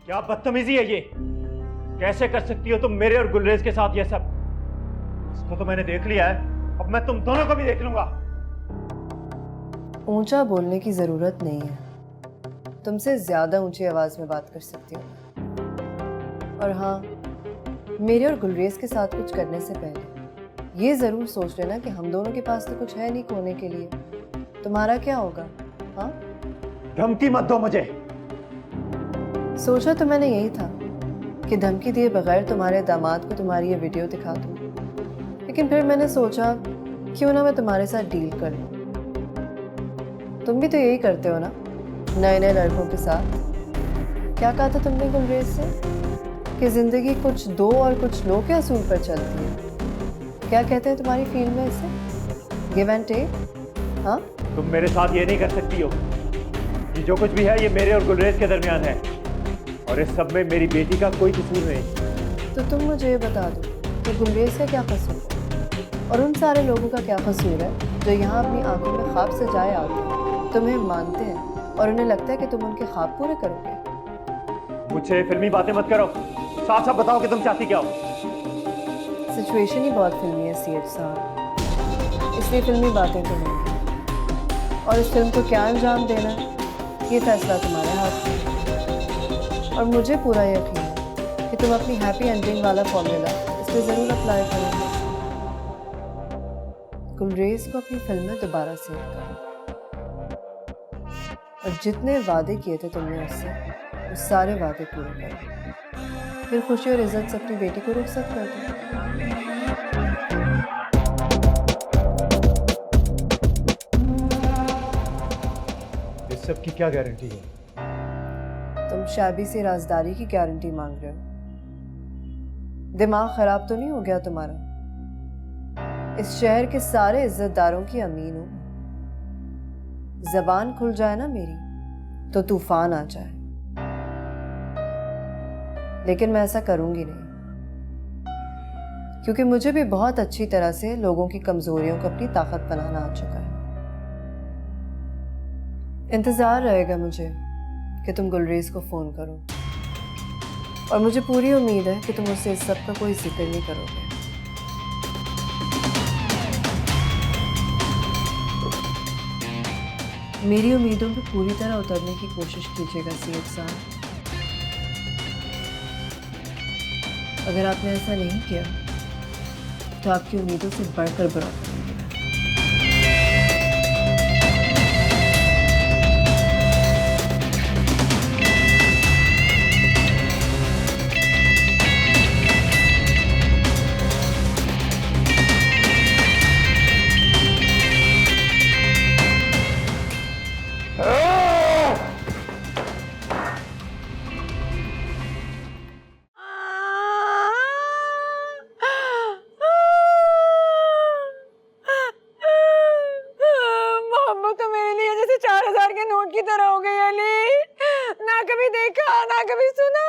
क्या बदतमीजी है ये? कैसे कर सकती हो तुम मेरे और गुलरेज के साथ ये सब? इसको तो मैंने देख लिया है, अब मैं तुम दोनों को भी देख लूंगा। ऊंचा बोलने की जरूरत नहीं है, तुमसे ज्यादा ऊंची आवाज में बात कर सकती हूँ। और हाँ, मेरे और गुलरेज के साथ कुछ करने से पहले ये जरूर सोच लेना कि हम दोनों के पास तो कुछ है नहीं खोने के लिए। तुम्हारा क्या होगा? हाँ, धमकी मत दो मुझे। सोचा तो मैंने यही था कि धमकी दिए बगैर तुम्हारे दामाद को तुम्हारी ये वीडियो दिखा दूं, लेकिन फिर मैंने सोचा क्यों ना मैं तुम्हारे साथ डील कर लूं। तुम भी तो यही करते हो ना नए नए लड़कों के साथ। क्या कहा था तुमने गुलरेज से कि जिंदगी कुछ दो और कुछ लो के असूल पर चलती है? क्या कहते हैं तुम्हारी फील्ड में इसे? Give and take. हाँ, तुम मेरे साथ ये नहीं कर सकती हो। ये जो कुछ भी है ये मेरे और गुलरेज के दरमियान है, और इस सब में मेरी बेटी का कोई कसूर नहीं। तो तुम मुझे ये बता दो कि गुलरेज का क्या कसूर है और उन सारे लोगों का क्या कसूर है जो यहाँ अपनी आंखों में ख्वाब सजाए आते हैं, तुम्हें मानते हैं और उन्हें लगता है कि तुम उनके ख्वाब पूरे करोगे। मुझे फिल्मी बातें मत करो, साफ साफ बताओ कि तुम चाहती क्या हो। सिचुएशन ही बहुत फिल्मी है सीएच साहब, इसलिए फिल्मी बातें तो नहीं। और इस फिल्म को क्या अंजाम देना है ये फैसला तुम्हारे हाथ में है। और मुझे पूरा यकीन है कि तुम अपनी हैप्पी एंडिंग वाला फॉर्मूला इस पर जरूर अप्लाई करोगे। गुलरेज को अपनी फिल्म में दोबारा सेव करो और जितने वादे किए थे तुमने उससे वो सारे वादे पूरे करो। फिर खुशी और इज्जत से अपनी बेटी को रोक सकते हो तुम। इस सब की क्या गारंटी है? तुम शाबी से राजदारी की गारंटी मांग रहे हो? दिमाग खराब तो नहीं हो गया तुम्हारा? इस शहर के सारे इज्जतदारों की अमीन हूं। जबान खुल जाए ना मेरी तो तूफान आ जाए, लेकिन मैं ऐसा करूंगी नहीं, क्योंकि मुझे भी बहुत अच्छी तरह से लोगों की कमजोरियों को अपनी ताकत बनाना आ चुका है। इंतजार रहेगा मुझे कि तुम गुलरेज को फोन करो, और मुझे पूरी उम्मीद है कि तुम उससे इस सब का कोई जिक्र नहीं करोगे। मेरी उम्मीदों पे पूरी तरह उतरने की कोशिश कीजिएगा सीएच साहब। अगर आपने ऐसा नहीं किया तो आपकी उम्मीदों से बढ़कर बुरा करूंगी। मोहब्बत तो मेरे लिए जैसे 4000 के नोट की तरह हो गई अली। ना कभी देखा, ना कभी सुना,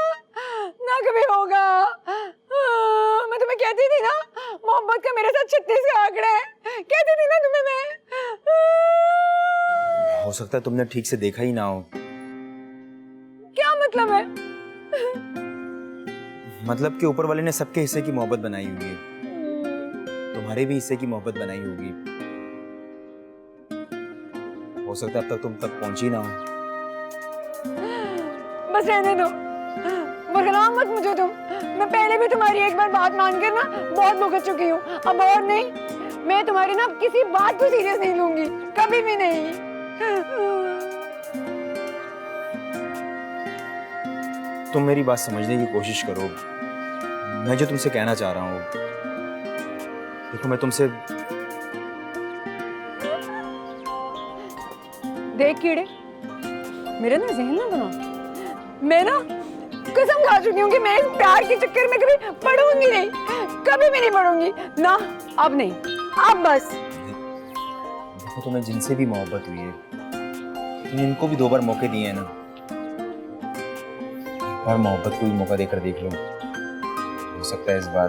ना कभी होगा। मैं तुम्हें कहती थी ना मोहब्बत का मेरे साथ 36 का आंकड़ा है, कहती थी ना तुम्हें मैं। हो सकता है तुमने ठीक से देखा ही ना हो। क्या मतलब है? मतलब कि ऊपर वाले ने सबके हिस्से की मोहब्बत बनाई हुई है, तुम्हारे भी हिस्से की मोहब्बत बनाई होगी। हो सकता है अब तक तुम तक पहुंची ना हो। बस रहने दो, बरगलाओ मत मुझे तुम। मैं पहले भी तुम्हारी एक बार बात मानकर ना बहुत भुगत चुकी हूँ, अब और नहीं। मैं तुम्हारी ना किसी बात को सीरियस नहीं लूंगी, कभी भी नहीं। तुम मेरी बात समझने की कोशिश करो। मैं जो तुमसे कहना चाह रहा हूँ, देखो मैं तुमसे देख कीड़े, मेरे ना जहन ना बनाओ। मैं ना कसम खा चुकी हूँ कि मैं इस प्यार के चक्कर में कभी पढ़ूंगी नहीं, कभी भी नहीं पढ़ूंगी ना। अब नहीं, अब बस। देखो तुम्हें जिनसे भी मोहब्बत हुई है तुमने इनको भी 2 बार मौके दिए हैं ना। एक बार मोहब्बत को भी मौका देकर देख लो, हो सकता है इस बार।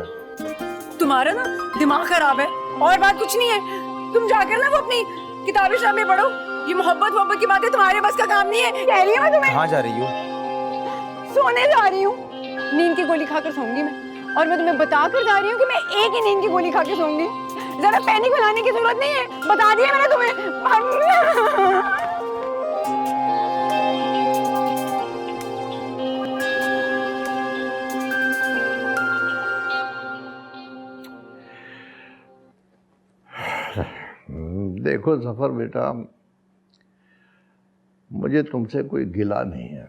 तुम्हारा ना दिमाग खराब है और बात कुछ नहीं है। तुम जाकर ना वो अपनी किताबें शामें पढ़ो। ये मोहब्बत की बातें तुम्हारे बस का काम नहीं है। कह रही है मैं तुम्हें। कहाँ जा रही हो? सोने जा रही हूँ, नींद की गोली खाकर सोऊंगी मैं। और मैं तुम्हें बता कर जा रही हूँ कि मैं एक ही नींद की गोली खा के सोऊंगी। ज्यादा पैनिक बनाने की जरूरत नहीं है, बता दिया मैंने तुम्हें। देखो जफर बेटा, मुझे तुमसे कोई गिला नहीं है।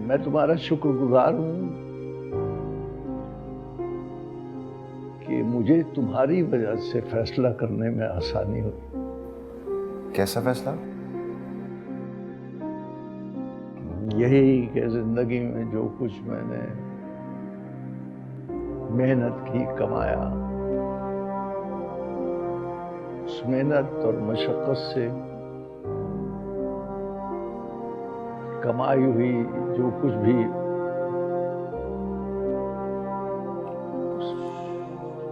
मैं तुम्हारा शुक्रगुजार हूं कि मुझे तुम्हारी वजह से फैसला करने में आसानी हुई। कैसा फैसला? यही कि जिंदगी में जो कुछ मैंने मेहनत की, कमाया, उस मेहनत और मशक्कत से कमाई हुई जो कुछ भी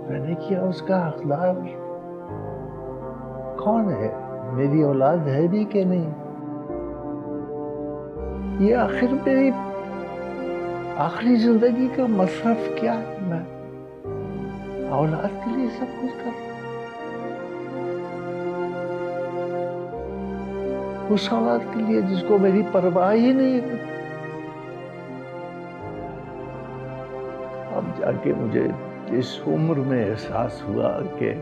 मैंने किया, उसका हकदार कौन है? मेरी औलाद है भी कि नहीं? ये आखिर मेरी आखिरी जिंदगी का मसरफ क्या है? मैं औलाद के लिए सब कुछ कर रहा हूं, उस औलाद के लिए जिसको मेरी परवाह ही नहीं है। अब जाके मुझे इस उम्र में एहसास हुआ कि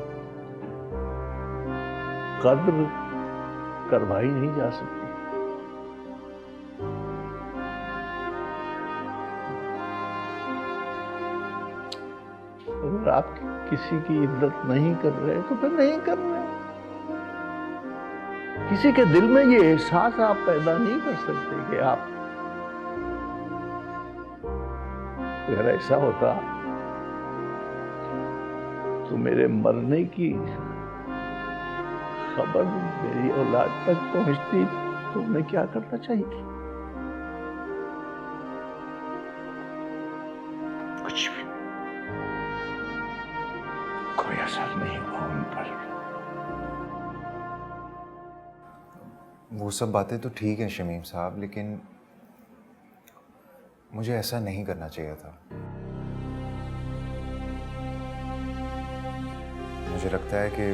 कद्र करवाई नहीं जा सकती। अगर आप किसी की इज्जत नहीं कर रहे तो फिर नहीं कर रहे। किसी के दिल में ये एहसास आप पैदा नहीं कर सकते कि आप, अगर ऐसा होता तो मेरे मरने की खबर मेरी औलाद तक पहुंचती तो मैं क्या करना चाहिए? कुछ भी, कोई असर नहीं हुआ उन पर। वो सब बातें तो ठीक है शमीम साहब, लेकिन मुझे ऐसा नहीं करना चाहिए था। मुझे लगता है कि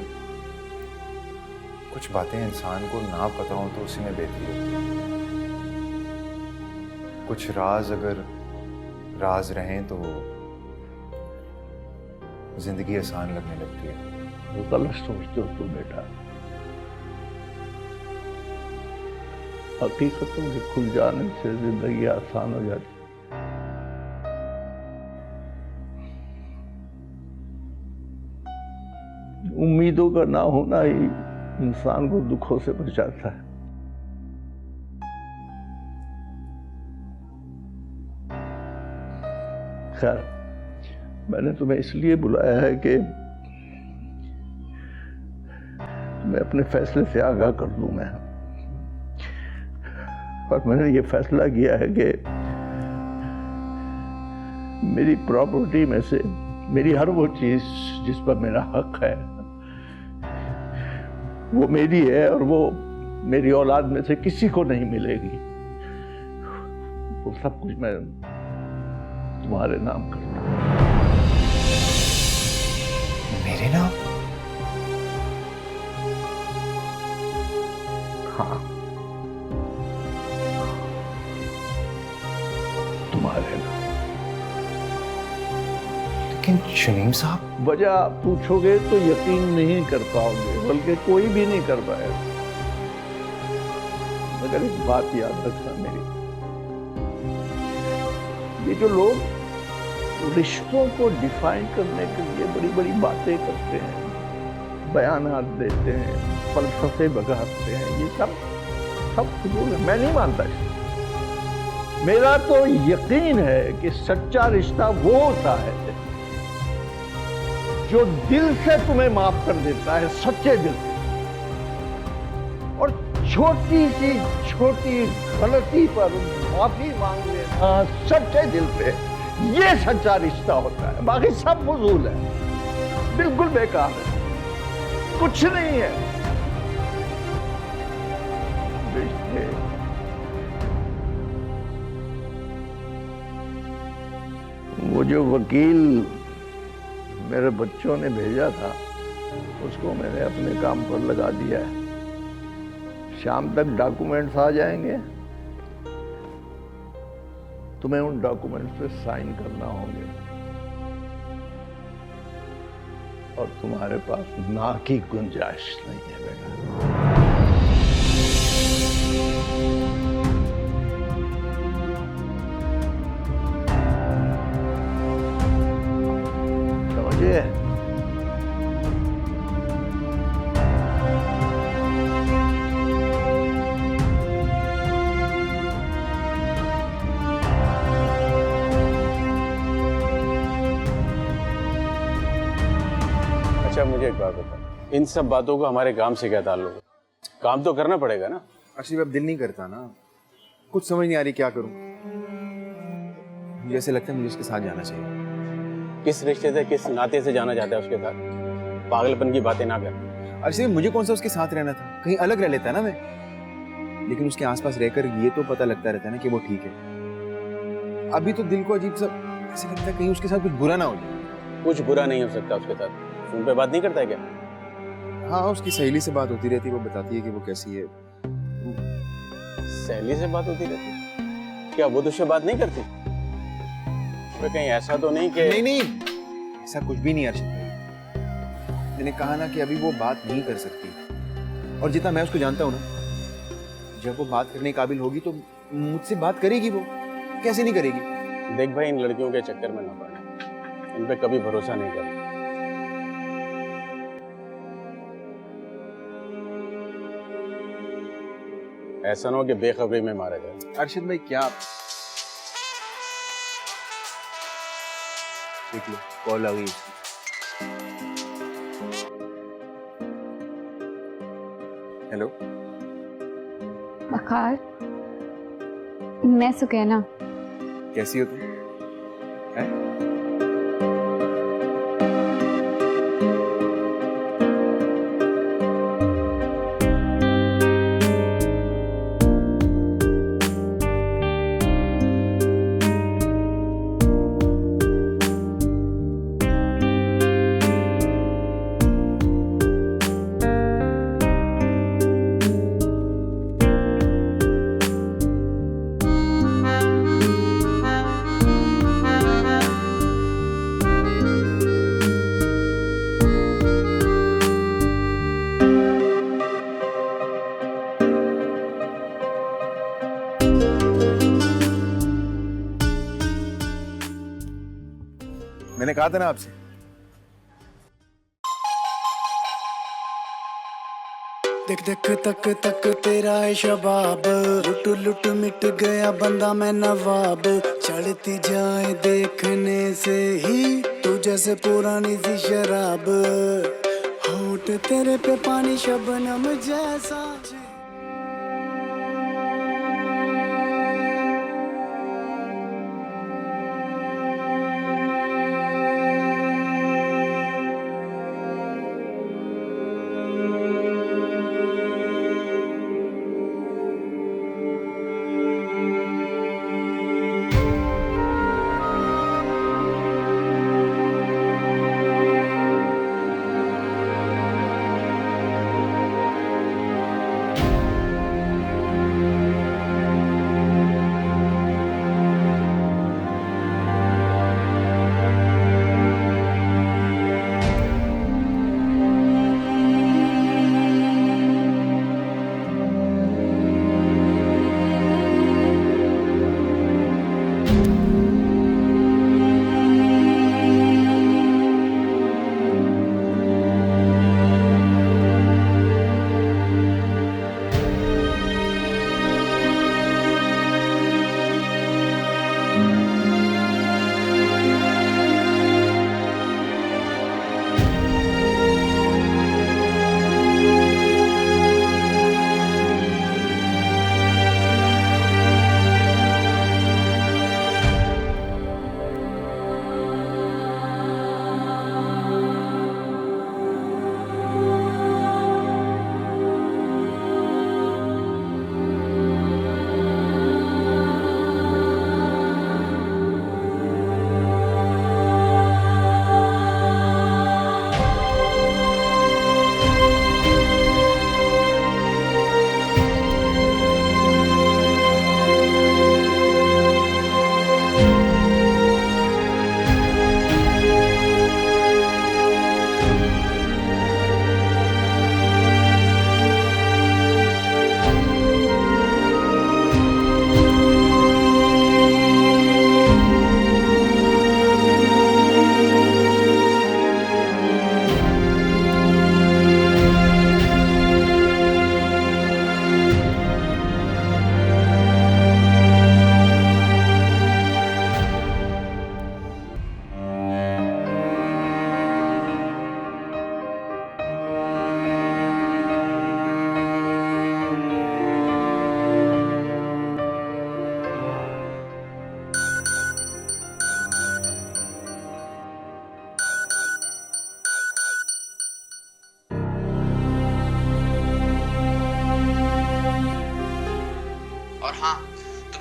कुछ बातें इंसान को ना पता हो तो उसी में बेहतरी होती है। कुछ राज अगर राज रहें तो जिंदगी आसान लगने लगती है। वो गलत सोचते हो तुम बेटा। हकीकतों के खुल जाने से जिंदगी आसान हो जाती है। उम्मीदों का ना होना ही इंसान को दुखों से बचाता है। खैर, मैंने तुम्हें इसलिए बुलाया है कि मैं अपने फैसले से आगाह कर दूं। मैं और मैंने ये फैसला किया है कि मेरी प्रॉपर्टी में से मेरी हर वो चीज जिस पर मेरा हक है वो मेरी है और वो मेरी औलाद में से किसी को नहीं मिलेगी। वो सब कुछ मैं तुम्हारे नाम करता हूं। मेरे नाम? हाँ, तुम्हारे नाम। लेकिन शमीम साहब, वजह पूछोगे तो यकीन नहीं कर पाओगे, बल्कि कोई भी नहीं कर पाएगा। मगर एक बात याद रखना मेरी, ये जो लोग रिश्तों को डिफाइन करने के लिए बड़ी बड़ी बातें करते हैं, बयानात देते हैं, फलसफे बगाते हैं, ये सब फजूल है। मैं नहीं मानता इसको। मेरा तो यकीन है कि सच्चा रिश्ता वो होता है जो दिल से तुम्हें माफ कर देता है, सच्चे दिल से, और छोटी सी छोटी गलती पर माफी मांग लेना सच्चे दिल से, ये सच्चा रिश्ता होता है। बाकी सब फजूल है, बिल्कुल बेकार है, कुछ नहीं है। रिश्ते जो वकील मेरे बच्चों ने भेजा था उसको मैंने अपने काम पर लगा दिया है। शाम तक डॉक्यूमेंट्स आ जाएंगे, तुम्हें उन डॉक्यूमेंट्स पे साइन करना होंगे और तुम्हारे पास ना की गुंजाइश नहीं है बेटा। समझे? अच्छा मुझे एक बात बता, इन सब बातों को हमारे काम से क्या ताल्लुक है? काम तो करना पड़ेगा ना। अर्शिद अब दिल नहीं करता ना, कुछ समझ नहीं आ रही क्या करूं। मुझे ऐसे लगता है मुझे उसके साथ जाना चाहिए। किस रिश्ते से, किस नाते से जाना चाहता है उसके साथ? पागलपन की बातें ना कर। अर्शिद मुझे कौन सा उसके साथ रहना था, कहीं अलग रह लेता ना मैं। लेकिन उसके आसपास रहकर ये तो पता लगता रहता है ना कि वो ठीक है। अभी तो दिल को अजीब सा ऐसे लगता है कहीं उसके साथ कुछ बुरा ना हो जाए। कुछ बुरा नहीं हो सकता उसके साथ। फोन पे बात नहीं करता है क्या? हाँ उसकी सहेली से बात होती रहती है, वो बताती है कि वो कैसी है। सहेली से बात होती रहती है? क्या वो तुझसे बात नहीं करती? तो कहीं ऐसा तो नहीं कि नहीं ऐसा कुछ भी नहीं अर्शिद भाई। मैंने कहा ना कि अभी वो बात नहीं कर सकती, और जितना मैं उसको जानता हूँ ना, जब वो बात करने के काबिल होगी तो मुझसे बात करेगी। वो कैसे नहीं करेगी? देख भाई, इन लड़कियों के चक्कर में ना पड़ना, इन पे कभी भरोसा नहीं करना। ऐसा ना हो कि बेखबरी में मारा जाए। अर्शिद भाई क्या देख लो, कॉल आ गई। हेलो, वकार, मैं सुकैना। कैसी हो तुम? हैं? मैंने कहा था ना आपसे। देख देख तक तक तेरा है शबाब, लुट लुट मिट गया बंदा मैं नवाब। चढ़ती जाए देखने से ही तू जैसे पुरानी सी शराब, होठ तेरे पे पानी शबनम जैसा।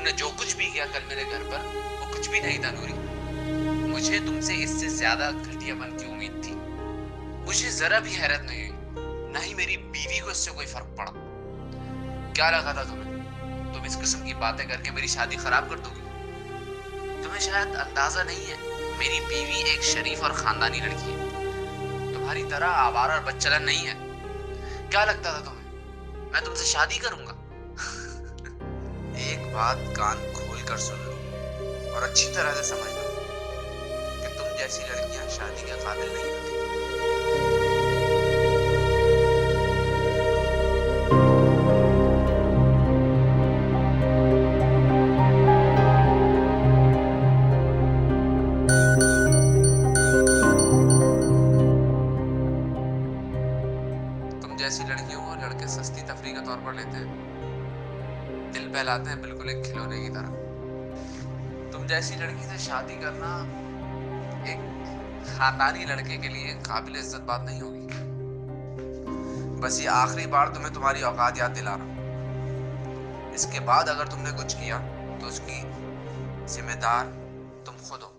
तुमने जो कुछ भी किया कल मेरे घर पर वो कुछ भी नहीं था नूरी। मुझे तुमसे इससे ज्यादा घटियापन की उम्मीद थी। मुझे जरा भी हैरत नहीं हुई, ना ही मेरी बीवी को इससे कोई फर्क पड़ा। क्या लगा था तुम्हें तुम इस किस्म की बातें करके मेरी शादी खराब कर दोगी? तुम्हें शायद अंदाजा नहीं है, मेरी बीवी एक शरीफ और खानदानी लड़की है, तुम्हारी तरह आवारा और बदचलन नहीं है। क्या लगता था तुम्हें मैं तुमसे शादी करूंगा? एक बात कान खोल कर सुन लो और अच्छी तरह से समझ लो कि तुम जैसी लड़कियां शादी के काबिल नहीं होती। तुम जैसी लड़कियों को लड़के सस्ती तफरीह के तौर पर लेते हैं, दिल बहलाते हैं बिल्कुल एक खिलौने की तरह। तुम जैसी लड़की से शादी करना एक खानदानी लड़के के लिए काबिल इज्जत बात नहीं होगी। बस ये आखिरी बार तुम्हें तुम्हारी औकात याद दिला रहा हूं। इसके बाद अगर तुमने कुछ किया तो उसकी जिम्मेदार तुम खुद हो।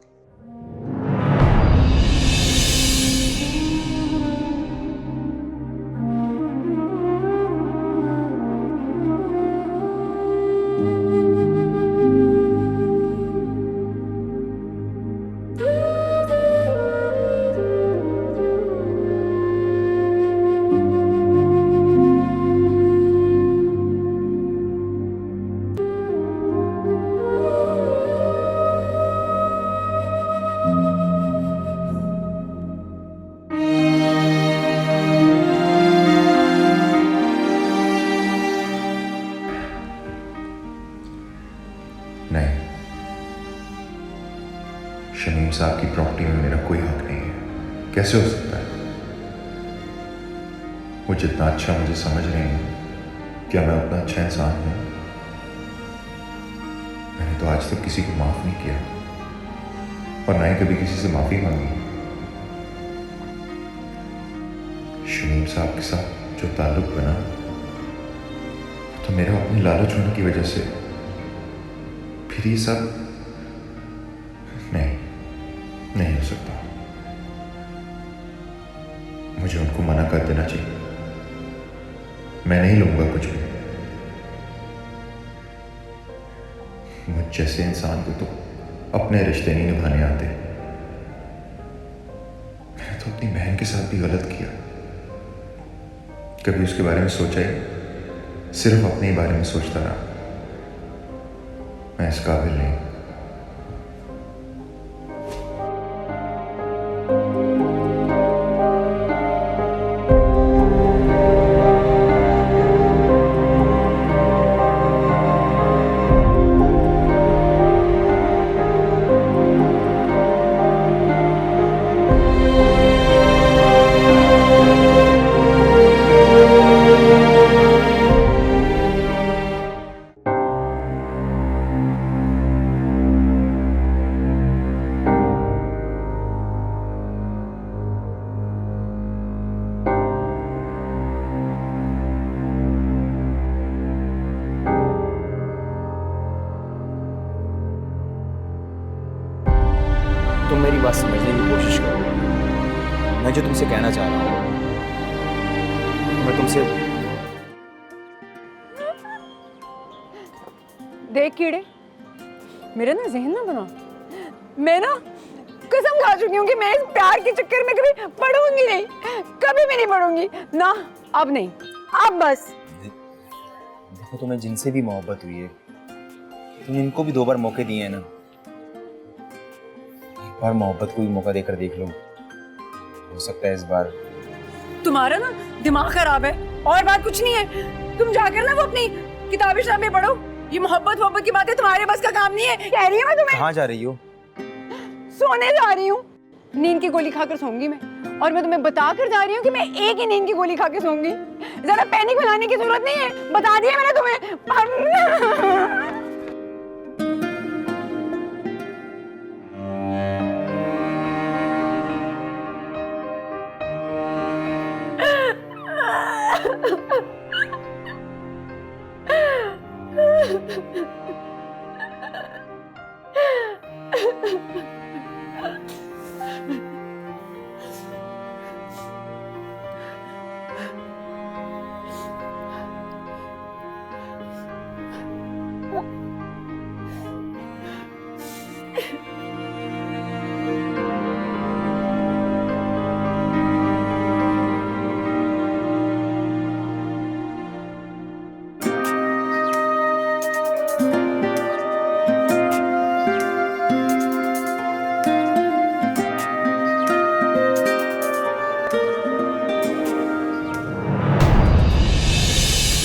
नहीं, शमीम साहब की प्रॉपर्टी में मेरा कोई हक नहीं है। कैसे हो सकता है? वो जितना अच्छा मुझे समझ रहे हैं, क्या मैं उतना अच्छा इंसान हूं? मैंने तो आज तक किसी को माफ नहीं किया और ना ही कभी किसी से माफी मांगी। शमीम साहब के साथ जो ताल्लुक बना तो मेरा अपनी लालच होने की वजह से। फिर ये सब नहीं हो सकता। मुझे उनको मना कर देना चाहिए। मैं नहीं लूंगा कुछ भी। मुझ जैसे इंसान को तो अपने रिश्ते नहीं निभाने आते। मैंने तो अपनी बहन के साथ भी गलत किया। कभी उसके बारे में सोचा ही, सिर्फ अपने ही बारे में सोचता रहा। मैं इस काबिल नहीं। तुम मेरी बात समझने की कोशिश करो। मैं जो तुमसे कहना चाह रहा हूँ, मैं तुमसे। देख कीड़े, मेरा ना जहन ना बना। मैं ना कसम खा चुकी हूँ कि मैं इस प्यार के चक्कर में कभी पढ़ूंगी नहीं, कभी भी नहीं पढ़ूंगी ना। अब नहीं, अब बस। देखो, तुम्हें जिनसे भी मोहब्बत हुई है, तुम इनको भी 2 बार मौके दिए हैं ना। एक बार मोहब्बत को भी मौका देकर देख लो। हो सकता है इस बार। तुम्हारा ना दिमाग खराब है और बात कुछ नहीं है। तुम जाकर ना वो अपनी किताबें शामें पढ़ो। ये मोहब्बत की बातें तुम्हारे बस का काम नहीं है। कह रही हूँ मैं तुम्हें। कहाँ जा रही हो? सोने जा रही हूँ। नींद की गोली खाकर सोऊंगी मैं, और मैं तुम्हें बता कर जा रही हूँ कि मैं एक ही नींद की गोली खा के सोऊंगी। ज्यादा पैनिक फैलाने की जरूरत नहीं है, बता दिया मैंने तुम्हें।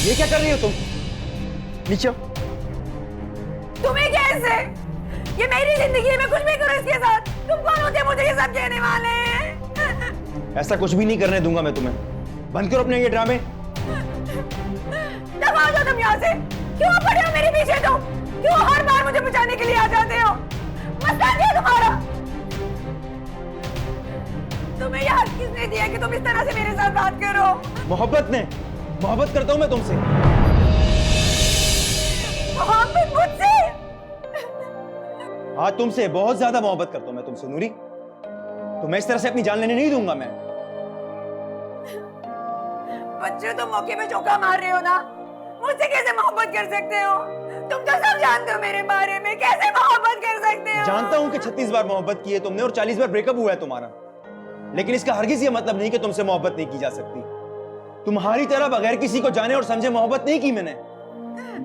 ये क्या कर रही हो तुम? नीचे आओ। तुम्हें कैसे? ये मेरी जिंदगी है, मैं कुछ भी करूं इसके साथ। तुम कौन होते मुझे ये सब कहने वाले? ऐसा कुछ भी नहीं करने दूंगा मैं तुम्हें। बंद करो अपने ये ड्रामे। तब आ जाओ तुम यहाँ से। क्यों पड़े हो मेरे पीछे तुम? क्यों हर बार मुझे बचाने के लिए आ जाते हो? मसला क्या है तुम्हारा? तुम्हें ये हक किसने दिया कि तुम इस तरह से मेरे साथ बात करो? मोहब्बत करता हूं मैं तुमसे। मोहब्बत मुझसे? हाँ, तुमसे बहुत ज्यादा मोहब्बत करता हूं मैं तुमसे नूरी। तो मैं इस तरह से अपनी जान लेने नहीं दूंगा मैं। बच्चे तुम मौके पे चौका मार रहे हो ना। मुझसे कैसे मोहब्बत कर सकते हो? तुम तो सब जानते हो मेरे बारे में। कैसे मोहब्बत कर सकते हो? जानता हूं कि 36 बार मोहब्बत की है तुमने और 40 बार ब्रेकअप हुआ है तुम्हारा, लेकिन इसका हरगिज ये मतलब नहीं कि तुमसे मोहब्बत नहीं की जा सकती। तुम्हारी तरह बगैर किसी को जाने और समझे मोहब्बत नहीं की मैंने।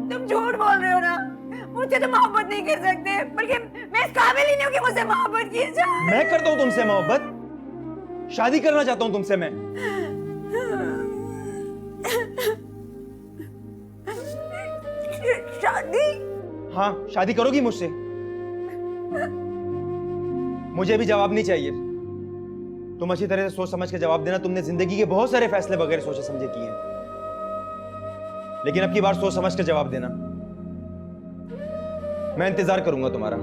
तुम झूठ बोल रहे हो ना। मुझसे तो मोहब्बत नहीं कर सकते, बल्कि मैं इस काबिल ही नहीं हूँ कि मुझसे मोहब्बत की जाए। मैं करता हूं तुमसे मोहब्बत। शादी करना चाहता हूं तुमसे मैं। शादी? हाँ, शादी करोगी मुझसे? मुझे भी जवाब नहीं चाहिए। तुम अच्छी तरह से सोच समझ के जवाब देना। तुमने जिंदगी के बहुत सारे फैसले बगैर सोचे समझे किए हैं, लेकिन अब की बार सोच समझ के जवाब देना। मैं इंतजार करूंगा तुम्हारा।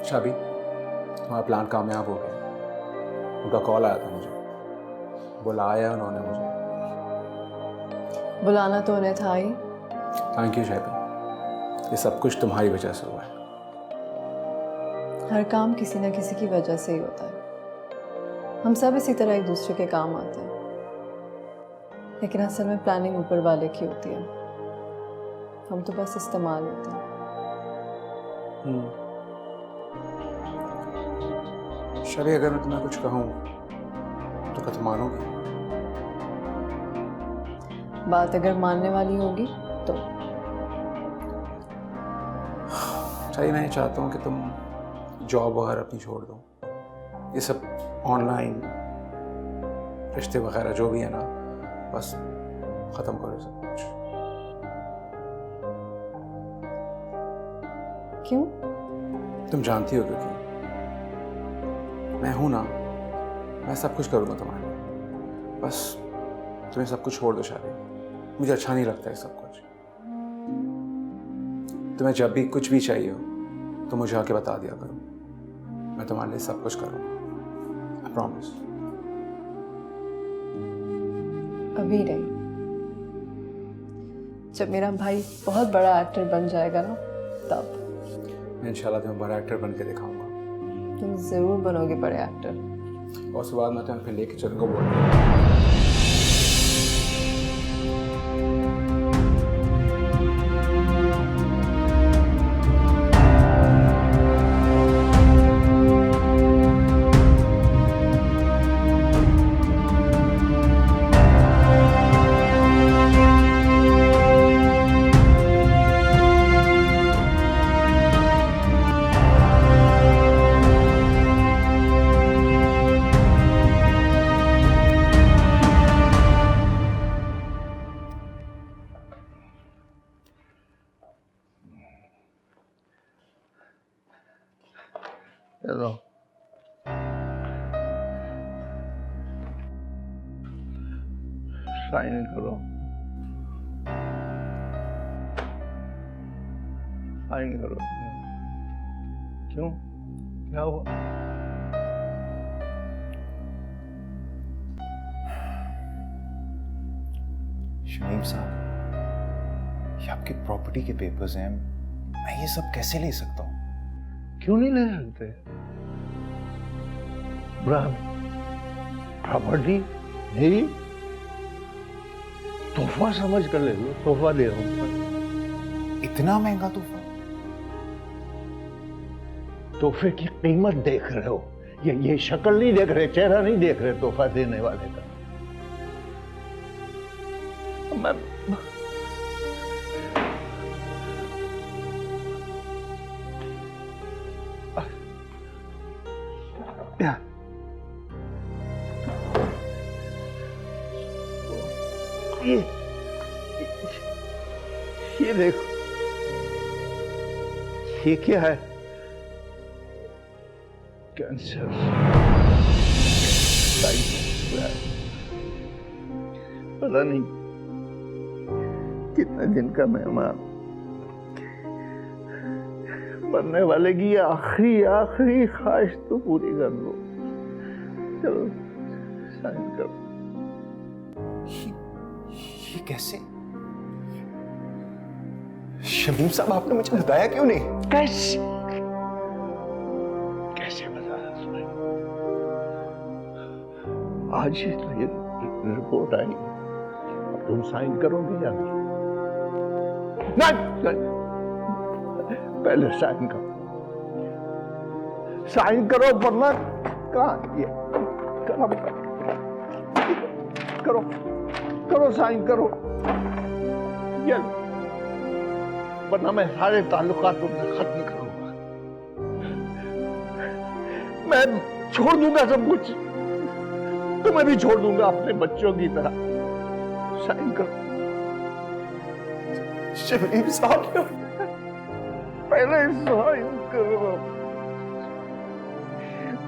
शाबी, तुम्हारा प्लान कामयाब हो गया। उनका कॉल आया था मुझे, बुलाया उन्होंने मुझे। बुलाना तो उन्हें था ही। थैंक यू शाबी, ये सब कुछ तुम्हारी वजह से हुआ है। हर काम किसी न किसी की वजह से ही होता है। हम सब इसी तरह एक दूसरे के काम आते हैं, लेकिन असल में प्लानिंग ऊपर वाले की होती है। हम तो बस इस्तेमाल होते हैं। शाबी, अगर मैं तुम्हें कुछ कहूँ तो क्या तुम मानोगी? बात अगर मानने वाली होगी तो। शाबी, मैं चाहता हूँ कि तुम जॉब वगैरह अपनी छोड़ दो। ये सब ऑनलाइन रिश्ते वगैरह जो भी है ना, बस ख़त्म करो सब कुछ। क्यों? तुम जानती हो क्योंकि मैं हूं ना, मैं सब कुछ करूंगा तुम्हारे लिए। बस तुम्हें सब कुछ छोड़ दो शादी। मुझे अच्छा नहीं लगता है सब कुछ। तुम्हें जब भी कुछ भी चाहिए हो तो मुझे आके बता दिया करो। मैं तुम्हारे लिए सब कुछ करूंगा, आई प्रॉमिस। अभी नहीं, जब मेरा भाई बहुत बड़ा एक्टर बन जाएगा ना, तब। मैं इंशाल्लाह तुम्हें बड़ा एक्टर बन के दिखाऊंगा। तुम जरूर बनोगे बड़े एक्टर। और उसके बाद मैं तुम्हें फिर लेके चलूंगा बोल। चलो साइन करो, साइन करो। क्यों, क्या हुआ? शमीम साहब, ये आपकी प्रॉपर्टी के पेपर्स हैं, मैं ये सब कैसे ले सकता हूँ? क्यों नहीं ले सकते? प्रॉपर्टी मेरी, तोहफा समझ कर ले लो, तोहफा दे रहा हूँ। इतना महंगा तोहफा? तोहफे की कीमत देख रहे हो, ये शक्ल नहीं देख रहे, चेहरा नहीं देख रहे तोहफा देने वाले का। मैं ये देखो, ये क्या है? कैंसर। पता नहीं कितने दिन का मेहमान, मरने वाले की आखिरी ख्वाहिश तो पूरी कर लो। चलो साइन करो। ये कैसे? शमीम साहब, आपने मुझे बताया क्यों नहीं? कैसे बताया तुम्हें? आज ही तो ये रिपोर्ट आई, अब तुम साइन करोगे या नहीं? नहीं, पहले साइन करो, साइन करो, वरना कहाँ ये करो साइन करो, ये वरना मैं सारे ताल्लुकात तुमसे खत्म करूंगा। मैं छोड़ दूंगा सब कुछ, तुम्हें भी छोड़ दूंगा अपने बच्चों की तरह। साइन करो। शमीम साहब, पहले साइन करो।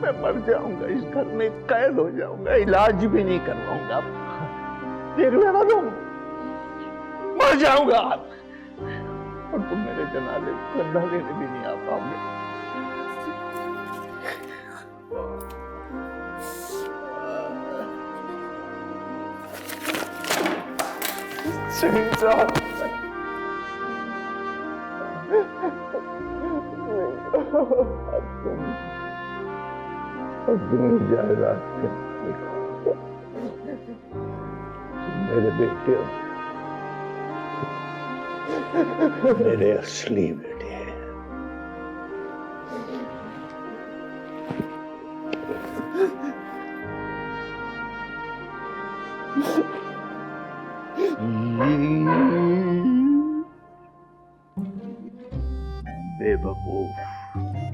मैं मर जाऊंगा, इस घर में कैद हो जाऊंगा, इलाज भी नहीं करवाऊंगा। देख लेना तुम, मर जाऊंगा और तुम मेरे जनाजे कंधा लेने भी नहीं आ पाओगे। शमीम साहब, तुम जायदाद के मेरे बेटे हो, मेरे असली बेटे हैं। बेवकूफ,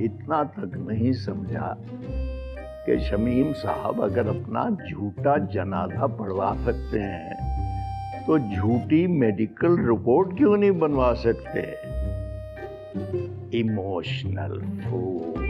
इतना तक नहीं समझा कि शमीम साहब अगर अपना झूठा जनाजा पढ़वा सकते हैं तो झूठी मेडिकल रिपोर्ट क्यों नहीं बनवा सकते? इमोशनल फूल।